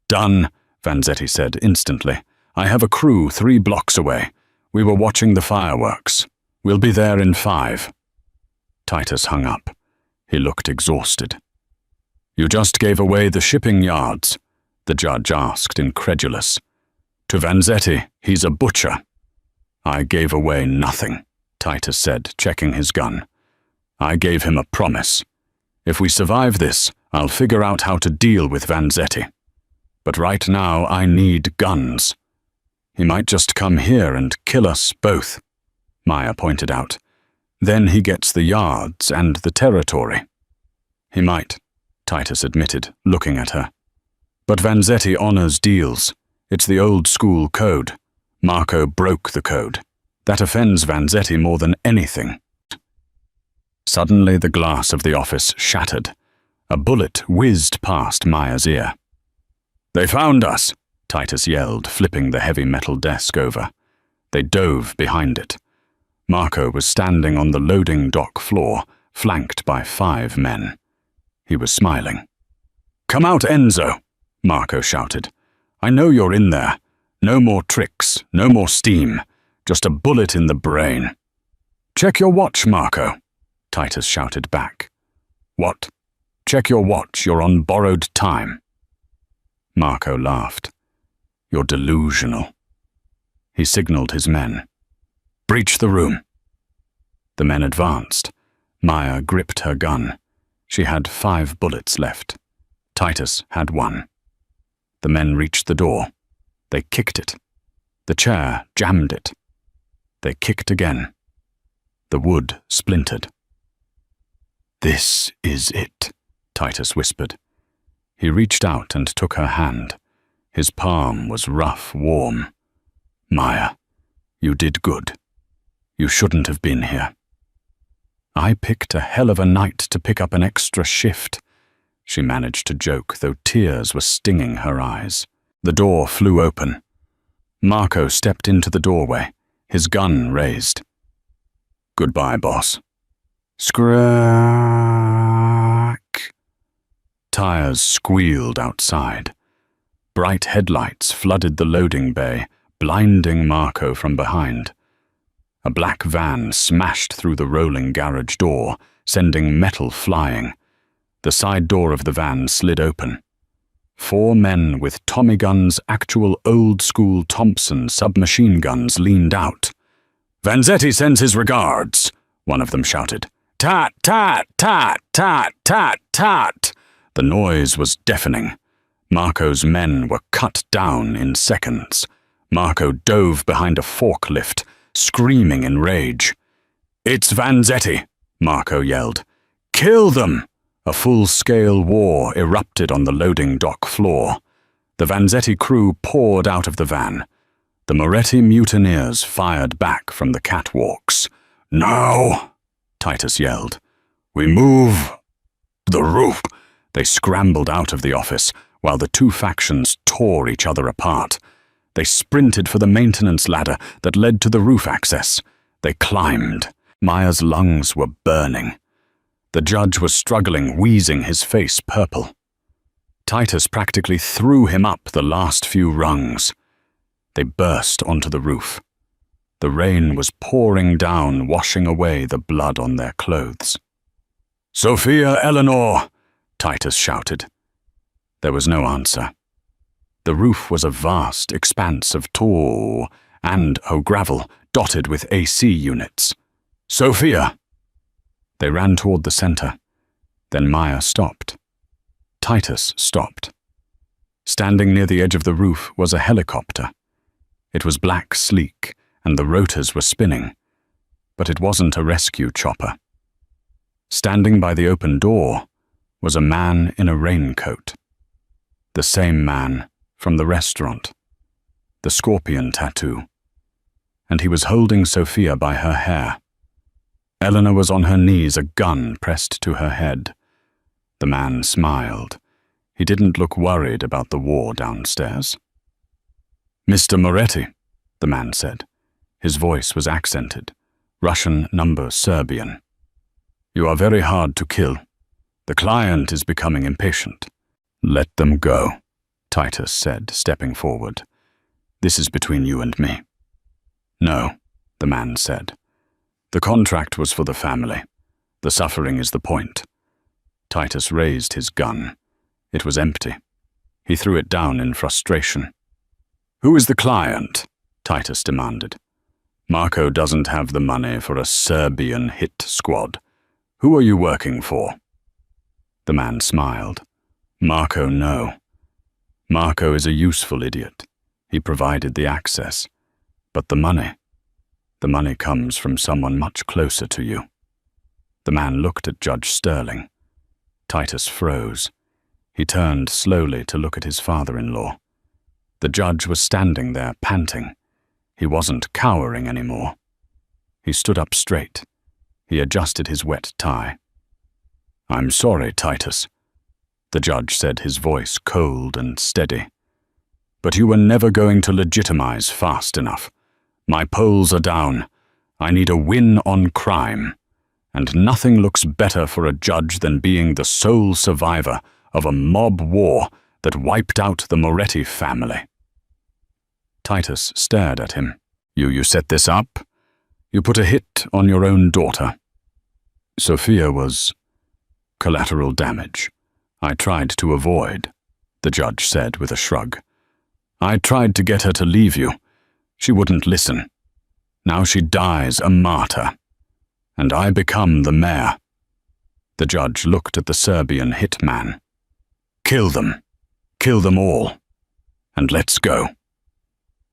"Done," Vanzetti said instantly. "I have a crew 3 blocks away. We were watching the fireworks. We'll be there in 5. Titus hung up. He looked exhausted. "You just gave away the shipping yards?" the judge asked, incredulous. "To Vanzetti, he's a butcher." "I gave away nothing," Titus said, checking his gun. "I gave him a promise. If we survive this, I'll figure out how to deal with Vanzetti. But right now I need guns. He might just come here and kill us both," Maya pointed out. "Then he gets the yards and the territory." "He might," Titus admitted, looking at her. But Vanzetti honors deals. It's the old-school code. Marco broke the code. That offends Vanzetti more than anything. Suddenly the glass of the office shattered. A bullet whizzed past Maya's ear. "They found us!" Titus yelled, flipping the heavy metal desk over. They dove behind it. Marco was standing on the loading dock floor, flanked by 5 men. He was smiling. "Come out, Enzo!" Marco shouted. "I know you're in there. No more tricks, no more steam. Just a bullet in the brain." "Check your watch, Marco," Titus shouted back. "What? Check your watch, you're on borrowed time." Marco laughed. "You're delusional." He signaled his men. "Breach the room." The men advanced. Maya gripped her gun. She had 5 bullets left. Titus had 1. The men reached the door. They kicked it. The chair jammed it. They kicked again. The wood splintered. "This is it," Titus whispered. He reached out and took her hand. His palm was rough, warm. "Maya, you did good. You shouldn't have been here." "I picked a hell of a night to pick up an extra shift," she managed to joke, though tears were stinging her eyes. The door flew open. Marco stepped into the doorway, his gun raised. "Goodbye, boss." Scrack. Tires squealed outside. Bright headlights flooded the loading bay, blinding Marco from behind. A black van smashed through the rolling garage door, sending metal flying. The side door of the van slid open. 4 men with Tommy guns, actual old-school Thompson submachine guns, leaned out. "Vanzetti sends his regards," one of them shouted. "Tat, tat, tat, tat, tat, tat." The noise was deafening. Marco's men were cut down in seconds. Marco dove behind a forklift, screaming in rage. "It's Vanzetti," Marco yelled. "Kill them!" A full-scale war erupted on the loading dock floor. The Vanzetti crew poured out of the van. The Moretti mutineers fired back from the catwalks. "Now!" Titus yelled. "We move the roof." They scrambled out of the office, while the 2 factions tore each other apart. They sprinted for the maintenance ladder that led to the roof access. They climbed. Maya's lungs were burning. The judge was struggling, wheezing, his face purple. Titus practically threw him up the last few rungs. They burst onto the roof. The rain was pouring down, washing away the blood on their clothes. "Sophia Eleanor!" Titus shouted. There was no answer. The roof was a vast expanse of tar and gravel, dotted with AC units. "Sophia!" They ran toward the center. Then Maya stopped. Titus stopped. Standing near the edge of the roof was a helicopter. It was black sleek, and the rotors were spinning. But it wasn't a rescue chopper. Standing by the open door was a man in a raincoat. The same man from the restaurant. The scorpion tattoo. And he was holding Sophia by her hair. Eleanor was on her knees, a gun pressed to her head. The man smiled. He didn't look worried about the war downstairs. "Mr. Moretti," the man said. His voice was accented. Russian number Serbian. "You are very hard to kill. The client is becoming impatient." "Let them go," Titus said, stepping forward. "This is between you and me." "No," the man said. "The contract was for the family. The suffering is the point." Titus raised his gun. It was empty. He threw it down in frustration. "Who is the client?" Titus demanded. "Marco doesn't have the money for a Serbian hit squad. Who are you working for?" The man smiled. "Marco, no. Marco is a useful idiot. He provided the access. But the money comes from someone much closer to you." The man looked at Judge Sterling. Titus froze. He turned slowly to look at his father-in-law. The judge was standing there, panting. He wasn't cowering anymore. He stood up straight. He adjusted his wet tie. "I'm sorry, Titus," the judge said, his voice cold and steady. "But you were never going to legitimize fast enough. My polls are down. I need a win on crime. And nothing looks better for a judge than being the sole survivor of a mob war that wiped out the Moretti family." Titus stared at him. You set this up? You put a hit on your own daughter." "Sophia was collateral damage. I tried to avoid," the judge said with a shrug. "I tried to get her to leave you. She wouldn't listen. Now she dies a martyr. And I become the mayor." The judge looked at the Serbian hitman. "Kill them. Kill them all. And let's go."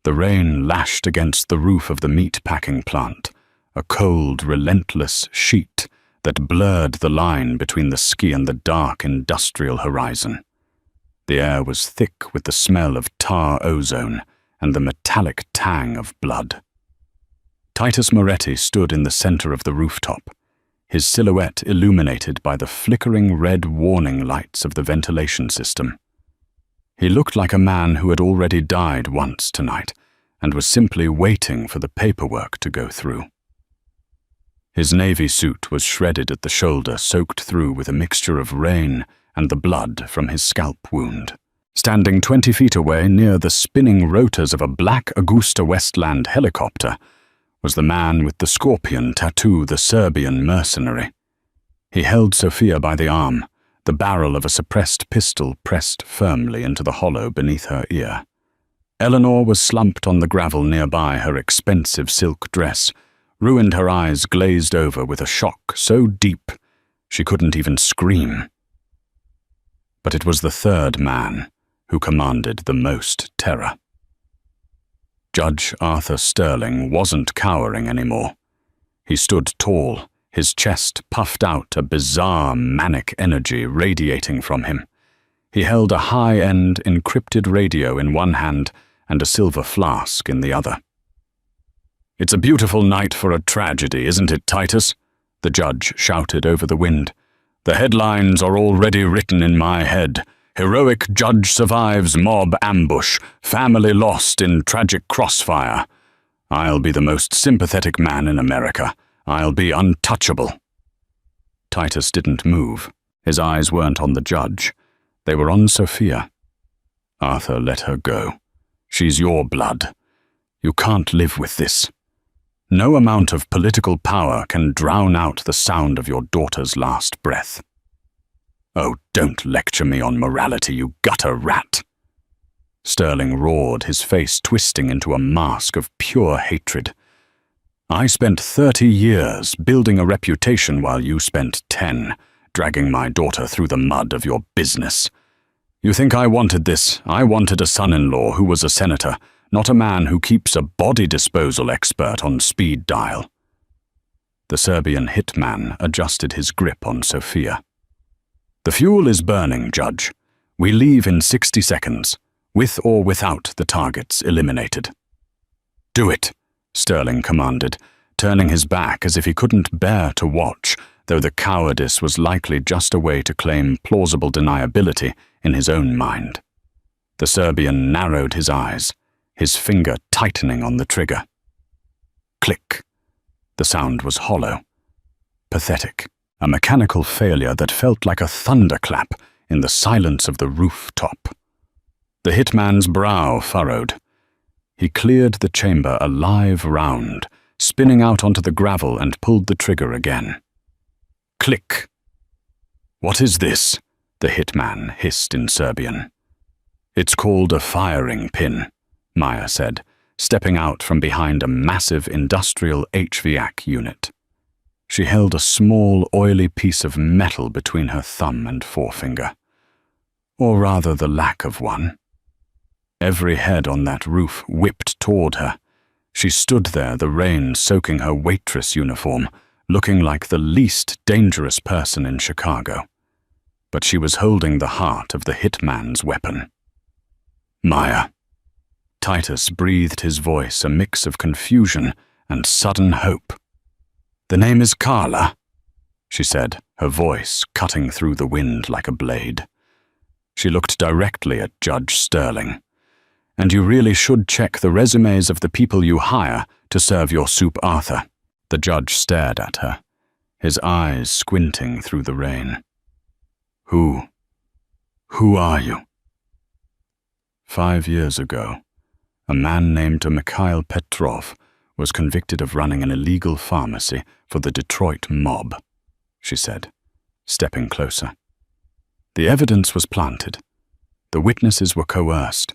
The rain lashed against the roof of the meat-packing plant, a cold, relentless sheet that blurred the line between the ski and the dark industrial horizon. The air was thick with the smell of tar ozone and the metallic tang of blood. Titus Moretti stood in the center of the rooftop, his silhouette illuminated by the flickering red warning lights of the ventilation system. He looked like a man who had already died once tonight and was simply waiting for the paperwork to go through. His navy suit was shredded at the shoulder, soaked through with a mixture of rain and the blood from his scalp wound. Standing 20 feet away near the spinning rotors of a black Augusta Westland helicopter was the man with the scorpion tattoo, the Serbian mercenary. He held Sophia by the arm, the barrel of a suppressed pistol pressed firmly into the hollow beneath her ear. Eleanor was slumped on the gravel nearby, her expensive silk dress, ruined, her eyes glazed over with a shock so deep she couldn't even scream. But it was the third man who commanded the most terror. Judge Arthur Sterling wasn't cowering anymore. He stood tall, his chest puffed out, a bizarre, manic energy radiating from him. He held a high-end encrypted radio in one hand and a silver flask in the other. "It's a beautiful night for a tragedy, isn't it, Titus?" the judge shouted over the wind. "The headlines are already written in my head. Heroic judge survives mob ambush, family lost in tragic crossfire. I'll be the most sympathetic man in America. I'll be untouchable." Titus didn't move. His eyes weren't on the judge. They were on Sophia. "Arthur, let her go. She's your blood. You can't live with this. No amount of political power can drown out the sound of your daughter's last breath." "Oh, don't lecture me on morality, you gutter rat!" Sterling roared, his face twisting into a mask of pure hatred. "I spent 30 years building a reputation while you spent 10, dragging my daughter through the mud of your business. You think I wanted this? I wanted a son-in-law who was a senator, not a man who keeps a body disposal expert on speed dial." The Serbian hitman adjusted his grip on Sophia. "The fuel is burning, Judge. We leave in 60 seconds, with or without the targets eliminated." "Do it," Sterling commanded, turning his back as if he couldn't bear to watch, though the cowardice was likely just a way to claim plausible deniability in his own mind. The Serbian narrowed his eyes, his finger tightening on the trigger. Click. The sound was hollow, pathetic, a mechanical failure that felt like a thunderclap in the silence of the rooftop. The hitman's brow furrowed. He cleared the chamber a live round, spinning out onto the gravel, and pulled the trigger again. Click. "What is this?" the hitman hissed in Serbian. "It's called a firing pin," Maya said, stepping out from behind a massive industrial HVAC unit. She held a small, oily piece of metal between her thumb and forefinger. Or rather, the lack of one. Every head on that roof whipped toward her. She stood there, the rain soaking her waitress uniform, looking like the least dangerous person in Chicago. but she was holding the heart of the hitman's weapon. Maya. Titus breathed his voice a mix of confusion and sudden hope. The name is Carla, she said, her voice cutting through the wind like a blade. She looked directly at Judge Sterling. And you really should check the resumes of the people you hire to serve your soup, Arthur. The judge stared at her, his eyes squinting through the rain. Who are you? 5 years ago, a man named Mikhail Petrov was convicted of running an illegal pharmacy for the Detroit mob, she said, stepping closer. The evidence was planted, the witnesses were coerced,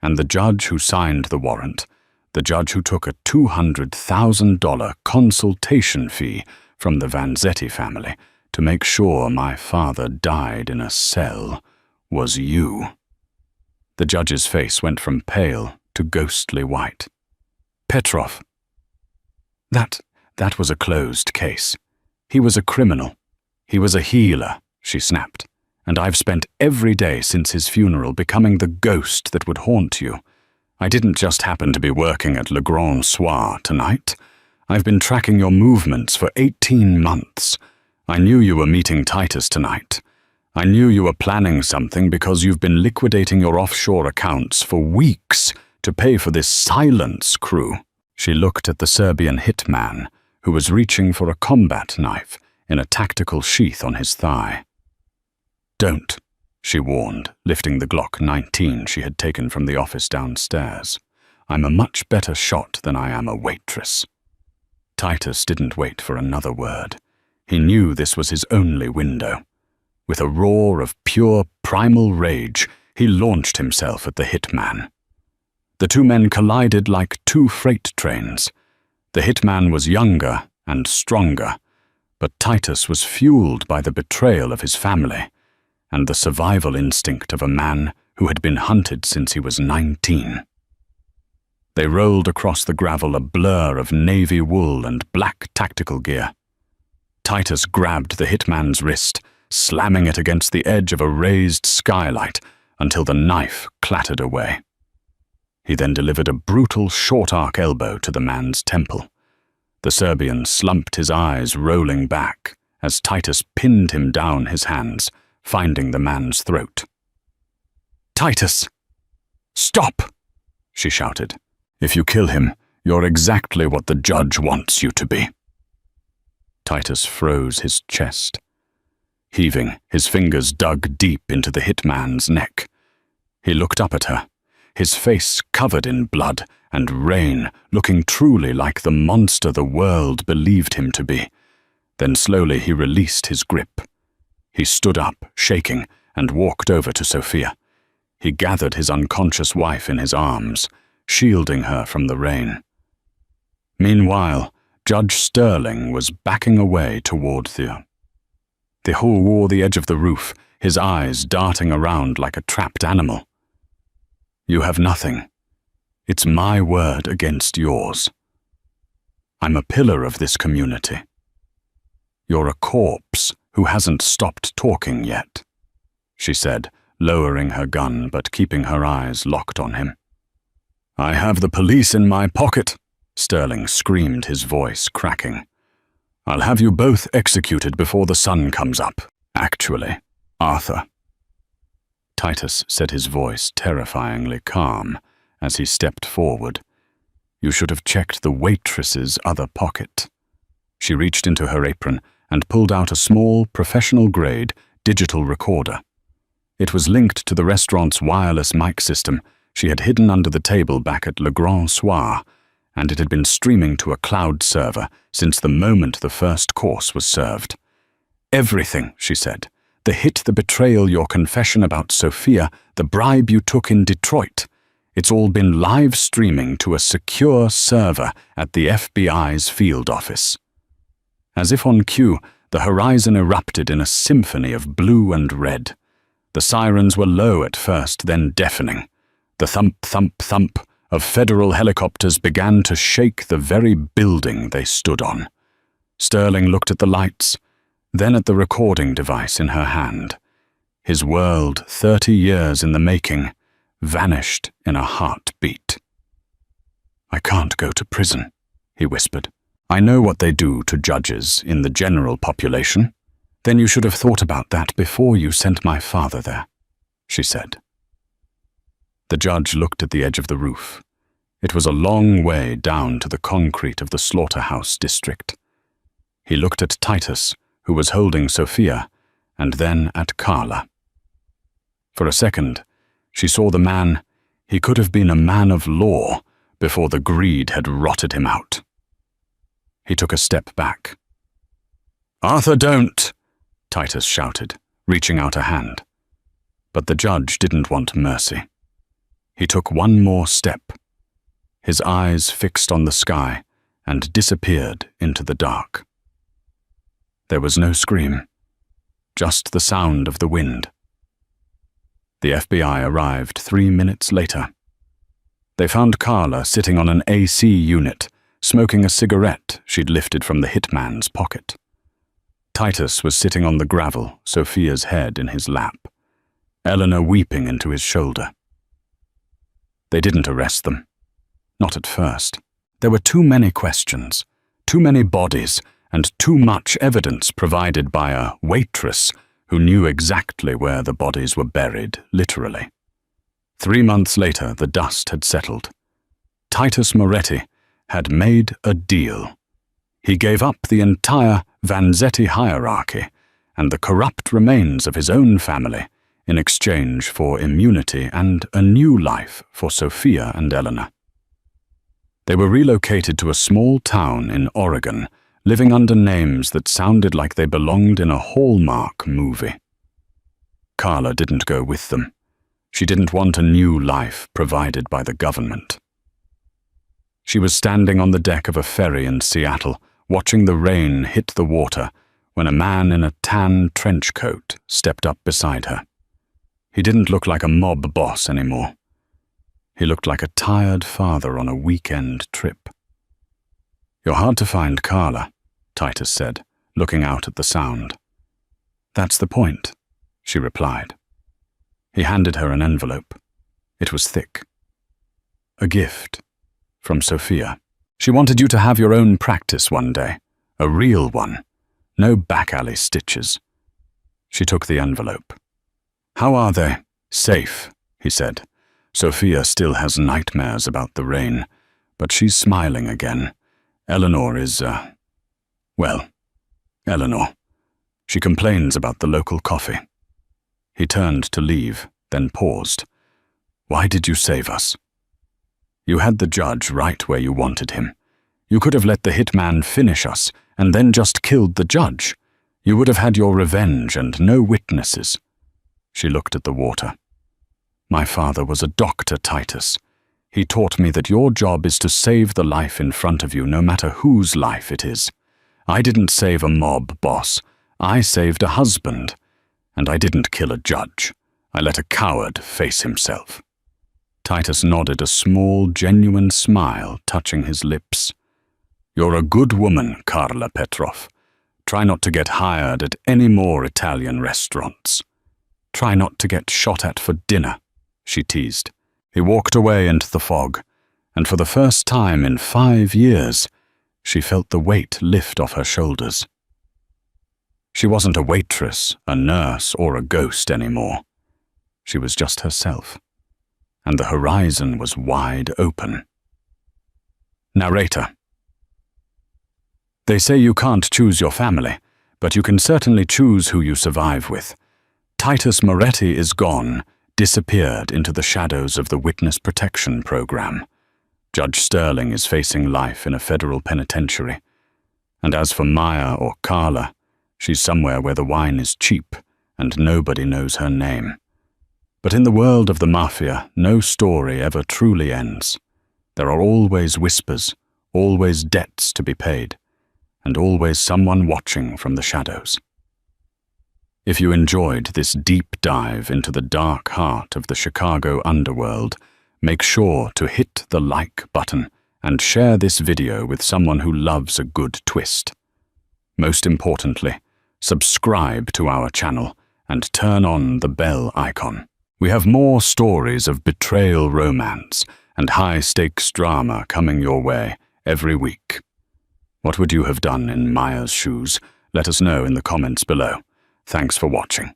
and the judge who signed the warrant, the judge who took a $200,000 consultation fee from the Vanzetti family to make sure my father died in a cell, was you. The judge's face went from pale to ghostly white. Petrov. That was a closed case. He was a criminal. He was a healer, she snapped. And I've spent every day since his funeral becoming the ghost that would haunt you. I didn't just happen to be working at Le Grand Soir tonight. I've been tracking your movements for 18 months. I knew you were meeting Titus tonight. I knew you were planning something because you've been liquidating your offshore accounts for weeks to pay for this silence crew. She looked at the Serbian hitman, who was reaching for a combat knife in a tactical sheath on his thigh. Don't, she warned, lifting the Glock 19 she had taken from the office downstairs. I'm a much better shot than I am a waitress. Titus didn't wait for another word. He knew this was his only window. With a roar of pure primal rage, he launched himself at the hitman. The two men collided like two freight trains. The hitman was younger and stronger, but Titus was fueled by the betrayal of his family and the survival instinct of a man who had been hunted since he was 19. They rolled across the gravel, a blur of navy wool and black tactical gear. Titus grabbed the hitman's wrist, slamming it against the edge of a raised skylight until the knife clattered away. He then delivered a brutal short-arc elbow to the man's temple. The Serbian slumped his eyes, rolling back, as Titus pinned him down his hands, finding the man's throat. Titus! Stop! She shouted. If you kill him, you're exactly what the judge wants you to be. Titus froze his chest. Heaving, his fingers dug deep into the hitman's neck. He looked up at her, his face covered in blood and rain, looking truly like the monster the world believed him to be. Then slowly he released his grip. He stood up, shaking, and walked over to Sophia. He gathered his unconscious wife in his arms, shielding her from the rain. Meanwhile, Judge Sterling was backing away toward Theo. Theo wore the edge of the roof, his eyes darting around like a trapped animal. You have nothing. It's my word against yours. I'm a pillar of this community. You're a corpse who hasn't stopped talking yet, she said, lowering her gun but keeping her eyes locked on him. I have the police in my pocket, Sterling screamed, his voice cracking. I'll have you both executed before the sun comes up. Actually, Arthur. Titus said, his voice terrifyingly calm as he stepped forward. You should have checked the waitress's other pocket. She reached into her apron and pulled out a small, professional-grade digital recorder. It was linked to the restaurant's wireless mic system she had hidden under the table back at Le Grand Soir, and it had been streaming to a cloud server since the moment the first course was served. Everything, she said. The hit, the betrayal, your confession about Sophia, the bribe you took in Detroit. It's all been live streaming to a secure server at the FBI's field office. As if on cue, the horizon erupted in a symphony of blue and red. The sirens were low at first, then deafening. The thump, thump, thump of federal helicopters began to shake the very building they stood on. Sterling looked at the lights, then at the recording device in her hand. His world, 30 years in the making, vanished in a heartbeat. "I can't go to prison," he whispered. "I know what they do to judges in the general population." "Then you should have thought about that before you sent my father there," she said. The judge looked at the edge of the roof. It was a long way down to the concrete of the slaughterhouse district. He looked at Titus, who was holding Sophia, and then at Carla. For a second, she saw the man. He could have been a man of law before the greed had rotted him out. He took a step back. "Arthur, don't!" Titus shouted, reaching out a hand. But the judge didn't want mercy. He took one more step, his eyes fixed on the sky, and disappeared into the dark. There was no scream, just the sound of the wind. The FBI arrived 3 minutes later. They found Carla sitting on an AC unit, smoking a cigarette she'd lifted from the hitman's pocket. Titus was sitting on the gravel, Sophia's head in his lap, Eleanor weeping into his shoulder. They didn't arrest them. Not at first. There were too many questions, too many bodies, and too much evidence provided by a waitress who knew exactly where the bodies were buried, literally. 3 months later, the dust had settled. Titus Moretti had made a deal. He gave up the entire Vanzetti hierarchy and the corrupt remains of his own family in exchange for immunity and a new life for Sophia and Eleanor. They were relocated to a small town in Oregon, living under names that sounded like they belonged in a Hallmark movie. Carla didn't go with them. She didn't want a new life provided by the government. She was standing on the deck of a ferry in Seattle, watching the rain hit the water, when a man in a tan trench coat stepped up beside her. He didn't look like a mob boss anymore. He looked like a tired father on a weekend trip. "You're hard to find, Carla," Titus said, looking out at the sound. "That's the point," she replied. He handed her an envelope. It was thick. "A gift from Sophia. She wanted you to have your own practice one day, a real one, no back-alley stitches." She took the envelope. "How are they?" "Safe," he said. "Sophia still has nightmares about the rain, but she's smiling again. Eleanor is, Eleanor. She complains about the local coffee." He turned to leave, then paused. "Why did you save us?" "You had the judge right where you wanted him. You could have let the hitman finish us and then just killed the judge. You would have had your revenge and no witnesses." She looked at the water. "My father was a doctor, Titus. He taught me that your job is to save the life in front of you, no matter whose life it is. I didn't save a mob boss. I saved a husband. And I didn't kill a judge. I let a coward face himself." Titus nodded, a small, genuine smile touching his lips. "You're a good woman, Carla Petrov. Try not to get hired at any more Italian restaurants. Try not to get shot at for dinner," she teased. He walked away into the fog, and for the first time in 5 years, she felt the weight lift off her shoulders. She wasn't a waitress, a nurse, or a ghost anymore. She was just herself, and the horizon was wide open. Narrator. They say you can't choose your family, but you can certainly choose who you survive with. Titus Moretti is gone, disappeared into the shadows of the Witness Protection Program. Judge Sterling is facing life in a federal penitentiary. And as for Maya or Carla, she's somewhere where the wine is cheap and nobody knows her name. But in the world of the Mafia, no story ever truly ends. There are always whispers, always debts to be paid, and always someone watching from the shadows. If you enjoyed this deep dive into the dark heart of the Chicago underworld, make sure to hit the like button and share this video with someone who loves a good twist. Most importantly, subscribe to our channel and turn on the bell icon. We have more stories of betrayal romance and high-stakes drama coming your way every week. What would you have done in Maya's shoes? Let us know in the comments below. Thanks for watching.